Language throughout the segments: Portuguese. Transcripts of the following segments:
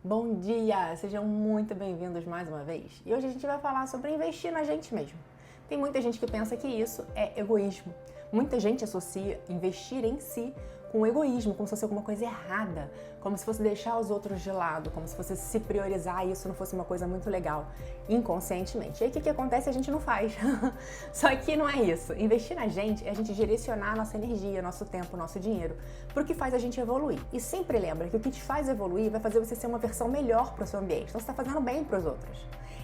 Bom dia! Sejam muito bem-vindos mais uma vez. E hoje a gente vai falar sobre investir na gente mesmo. Tem muita gente que pensa que isso é egoísmo. Muita gente associa investir em si com egoísmo, como se fosse alguma coisa errada, como se fosse deixar os outros de lado, como se fosse se priorizar e isso não fosse uma coisa muito legal, inconscientemente. E aí o que acontece? A gente não faz. Só que não é isso. Investir na gente é a gente direcionar a nossa energia, nosso tempo, nosso dinheiro para o que faz a gente evoluir. E sempre lembra que o que te faz evoluir vai fazer você ser uma versão melhor para o seu ambiente. Então você está fazendo bem para os outros.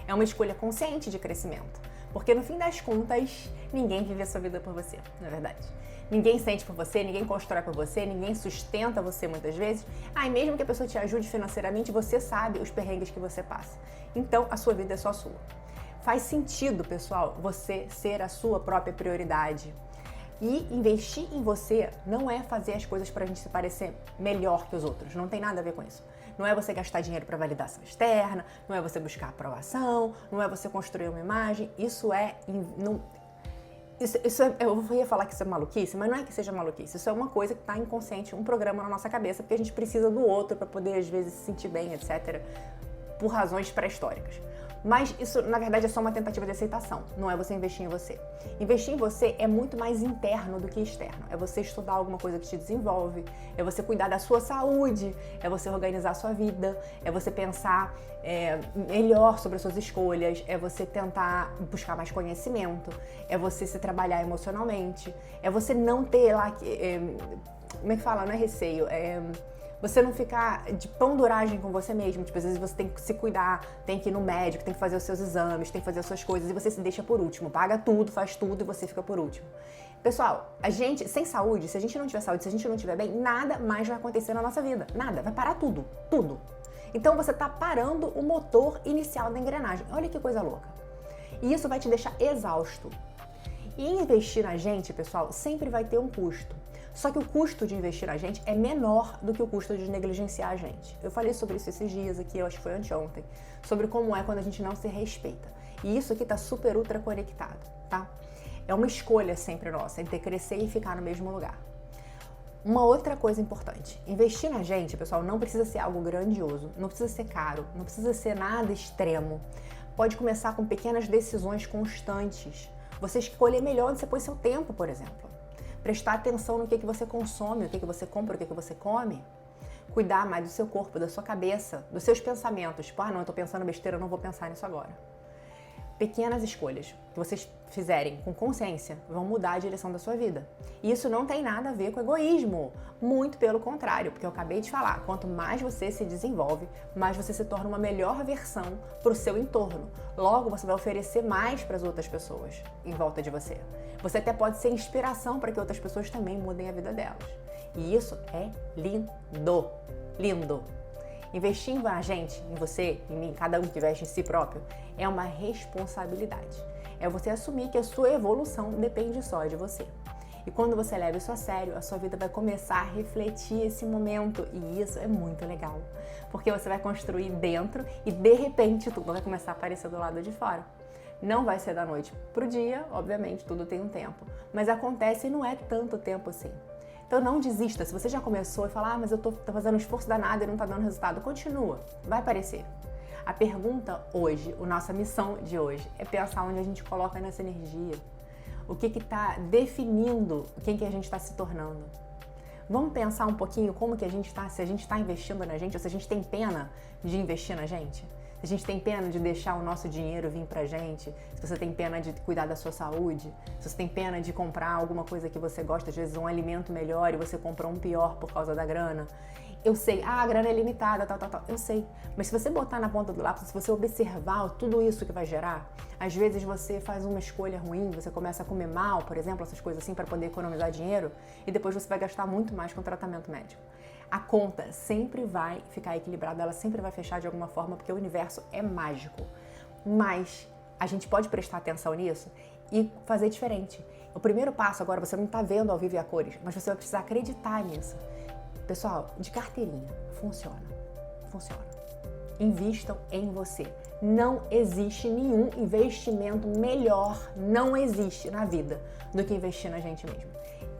É uma escolha consciente de crescimento. Porque no fim das contas, ninguém vive a sua vida por você, não é verdade? Ninguém sente por você, ninguém constrói por você, ninguém sustenta você muitas vezes. E mesmo que a pessoa te ajude financeiramente, você sabe os perrengues que você passa. Então, a sua vida é só sua. Faz sentido, pessoal, você ser a sua própria prioridade. E investir em você não é fazer as coisas para a gente se parecer melhor que os outros. Não tem nada a ver com isso. Não é você gastar dinheiro para validação externa, não é você buscar aprovação, não é você construir uma imagem. Isso é... eu ia falar que isso é maluquice, mas não é que seja maluquice. Isso é uma coisa que está inconsciente, um programa na nossa cabeça, porque a gente precisa do outro para poder, às vezes, se sentir bem, etc., por razões pré-históricas. Mas isso, na verdade, é só uma tentativa de aceitação, não é você investir em você. Investir em você é muito mais interno do que externo. É você estudar alguma coisa que te desenvolve, é você cuidar da sua saúde, é você organizar a sua vida, é você pensar melhor sobre as suas escolhas, é você tentar buscar mais conhecimento, é você se trabalhar emocionalmente, é você não ter lá... como é que fala? Não é receio, você não ficar de panduragem com você mesmo. Tipo, às vezes você tem que se cuidar, tem que ir no médico, tem que fazer os seus exames, tem que fazer as suas coisas e você se deixa por último. Paga tudo, faz tudo e você fica por último. Pessoal, a gente, sem saúde, se a gente não tiver saúde, se a gente não estiver bem, nada mais vai acontecer na nossa vida. Nada, vai parar tudo, tudo. Então você tá parando o motor inicial da engrenagem. Olha que coisa louca. E isso vai te deixar exausto. E investir na gente, pessoal, sempre vai ter um custo. Só que o custo de investir na gente é menor do que o custo de negligenciar a gente. Eu falei sobre isso esses dias aqui, eu acho que foi anteontem, sobre como é quando a gente não se respeita. E isso aqui tá super ultra conectado, tá? É uma escolha sempre nossa, entre crescer e ficar no mesmo lugar. Uma outra coisa importante, investir na gente, pessoal, não precisa ser algo grandioso, não precisa ser caro, não precisa ser nada extremo. Pode começar com pequenas decisões constantes. Você escolher melhor onde você põe seu tempo, por exemplo. Prestar atenção no que você consome, o que você compra, o que você come. Cuidar mais do seu corpo, da sua cabeça, dos seus pensamentos. Tipo, não, eu tô pensando besteira, eu não vou pensar nisso agora. Pequenas escolhas que vocês fizerem com consciência vão mudar a direção da sua vida. E isso não tem nada a ver com egoísmo. Muito pelo contrário, porque eu acabei de falar, quanto mais você se desenvolve, mais você se torna uma melhor versão para o seu entorno. Logo, você vai oferecer mais para as outras pessoas em volta de você. Você até pode ser inspiração para que outras pessoas também mudem a vida delas. E isso é lindo, lindo. Investir em a gente, em você, em mim, cada um que investe em si próprio, é uma responsabilidade. É você assumir que a sua evolução depende só de você. E quando você leva isso a sério, a sua vida vai começar a refletir esse momento. E isso é muito legal. Porque você vai construir dentro e, de repente, tudo vai começar a aparecer do lado de fora. Não vai ser da noite pro dia, obviamente, tudo tem um tempo. Mas acontece e não é tanto tempo assim. Então não desista. Se você já começou e fala, mas eu tô fazendo um esforço danado e não tá dando resultado, continua. Vai aparecer. A pergunta hoje, a nossa missão de hoje, é pensar onde a gente coloca nessa energia. O que está definindo quem que a gente está se tornando. Vamos pensar um pouquinho como que a gente está, se a gente está investindo na gente, ou se a gente tem pena de investir na gente. Se a gente tem pena de deixar o nosso dinheiro vir pra gente, se você tem pena de cuidar da sua saúde, se você tem pena de comprar alguma coisa que você gosta, às vezes um alimento melhor e você compra um pior por causa da grana. Eu sei, a grana é limitada, tal, eu sei. Mas se você botar na ponta do lápis, se você observar tudo isso que vai gerar, às vezes você faz uma escolha ruim, você começa a comer mal, por exemplo, essas coisas assim, para poder economizar dinheiro, e depois você vai gastar muito mais com tratamento médico. A conta sempre vai ficar equilibrada, ela sempre vai fechar de alguma forma, porque o universo é mágico. Mas a gente pode prestar atenção nisso e fazer diferente. O primeiro passo agora, você não está vendo ao vivo e a cores, mas você vai precisar acreditar nisso. Pessoal, de carteirinha, funciona. Funciona. Invistam em você. Não existe nenhum investimento melhor, não existe na vida, do que investir na gente mesmo.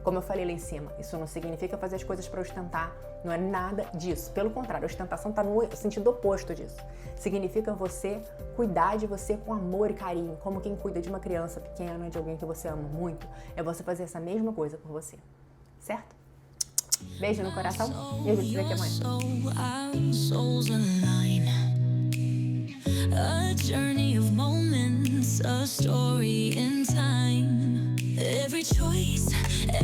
Como eu falei lá em cima, isso não significa fazer as coisas para ostentar, não é nada disso. Pelo contrário, a ostentação está no sentido oposto disso. Significa você cuidar de você com amor e carinho, como quem cuida de uma criança pequena, de alguém que você ama muito. É você fazer essa mesma coisa por você, certo? Beijo no coração e a gente se vê aqui amanhã. Every choice,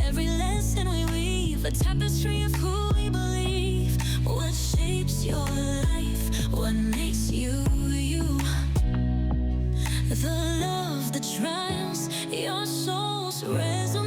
every lesson we weave, a tapestry of who we believe. What shapes your life? What makes you you? The love, the triumphs, your soul's resonance.